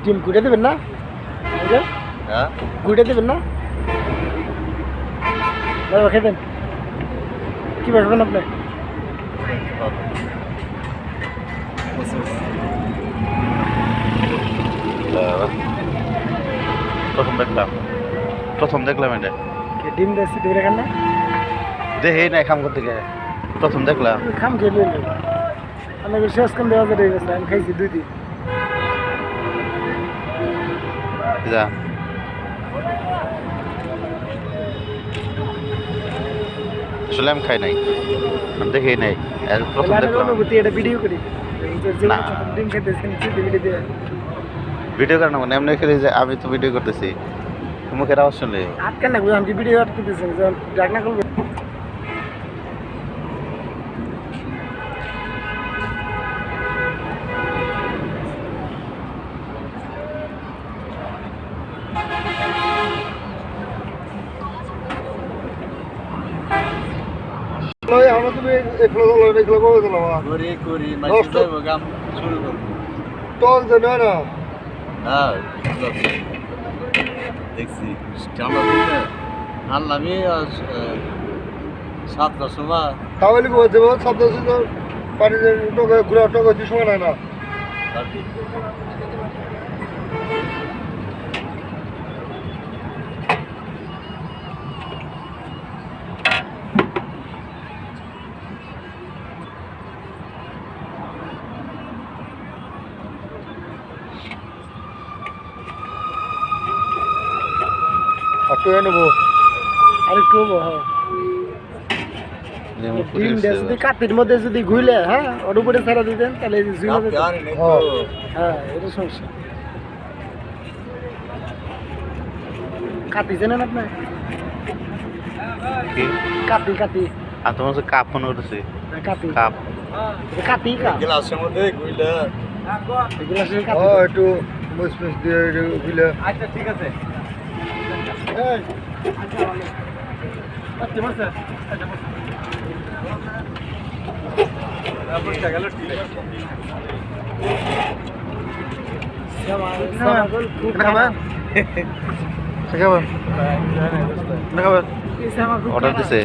ডিম গুঁড়ে দেবেন না? হ্যাঁ গুঁড়ে দেবেন না? খেবেন কি খাবেন আপনি? প্রথম দেখলাম এটা ডিম দিয়েছি দূরে খান না দেখেই নাই খাম করতে গিয়ে প্রথম দেখলাম খাম খেলে আমি শেষ কম দেওয়া যায় গেছে আমি খাইছি 2 দিন যা আসলে আমি খাই নাই দেখেই নাই প্রথম দেখলাম এটা ভিডিও করি না। ডিম খেতেছেন ভিডিও দিয়ে ভিডিও করার না এমনি খেলে যে আমি তো ভিডিও করতেছি মুখের আওয়াজ শুনলে আটকান না আমি কি ভিডিও করতেছেন যখন ডাক না করবে আমরা তুমি একলো একলো কবে দিলাম করি মাইকে যাইব গাম শুরু করব টল যে না হ্যাঁ দেখছি ঠান্ডা দিনে আনলামই 7টার সময় তাহলে কি হচ্ছে শব্দ শুধু পানি টকে ঘুরে টকে কিছু সময় নাই না একটু নেবো আরেকটু হবো হ্যাঁ ডিম যদি কাতির মধ্যে যদি ঘুরলে হ্যাঁ ওর উপরে ছাড়া দিতেন তাহলে হ্যাঁ এটা সমস্যা কাতি জানেন আপনি কাতি কাতি আর তোমার কাছে কাপ মনে উঠেছে কাতি কাপ কাতি গ্লাসের মধ্যে ঘুরলে গ্লাসের কাতি একটু মুসমিস দিয়ে ঘুরলে আচ্ছা ঠিক আছে অর্ডার দিছে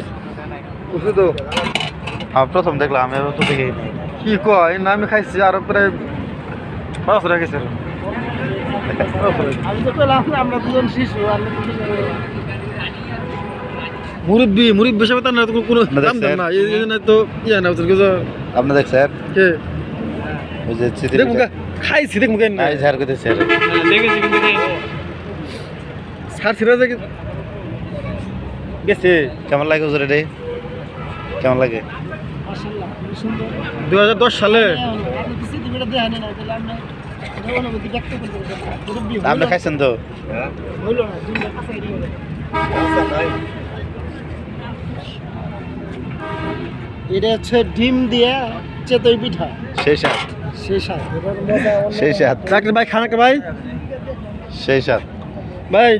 প্রথম দেখলাম আমি তো দেখি কি কয় না আমি খাইছি আর প্রায় 5 টাকা গেছে আমরা দুজন শিশু মুরব্বী হিসাবে তার না কোনো দাম দেন না এই জন্য তো ইয়া না আপনি দেখছেন কে ওই যে চিত্র দেখুন খাইছি দেখুন কেন নাই ঝাড় করতেছে দেখেছি কিন্তু সার ছিড়া যায় গেছে কেমন লাগে ওজরে রে কেমন লাগে 2010 সালে আপনি খাইছেন তো এটা হচ্ছে ডিম দিয়ে চেতই পিঠা সেই সাত সেই সাত ডাক্তার ভাই খান একটা ভাই সেই সাত ভাই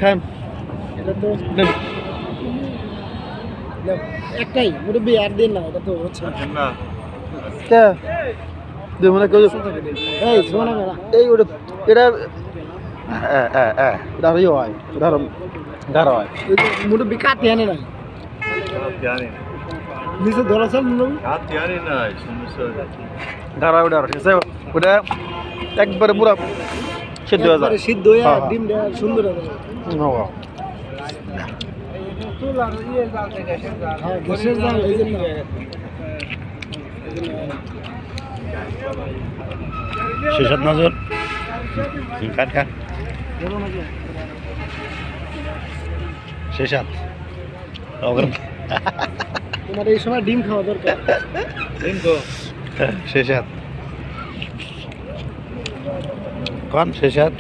খান একটাই মুরব্বী আর দিন না এটা তো হচ্ছে না কে দেব না কেউ এই শোনা না এই ওটা এটা দাঁড়াই হয় দাঁড়া হয় মুরব্বী কাটে আনে না নিচে ধরেছেন দাঁড়া ওটা ঠিক আছে ওটা একবারে পুরো সিদ্ধ হয়ে যায় সিদ্ধ হয়ে ডিম দেওয়া সুন্দর শেষত নজর কাট কাট শেষাত তোমার এই সময় ডিম খাওয়া দরকার ডিম তো শেষাত কোন শেষাত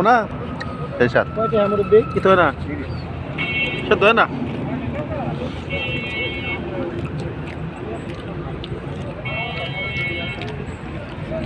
না শেষাত কয়টা মুরব্বী কি তো না সে তো না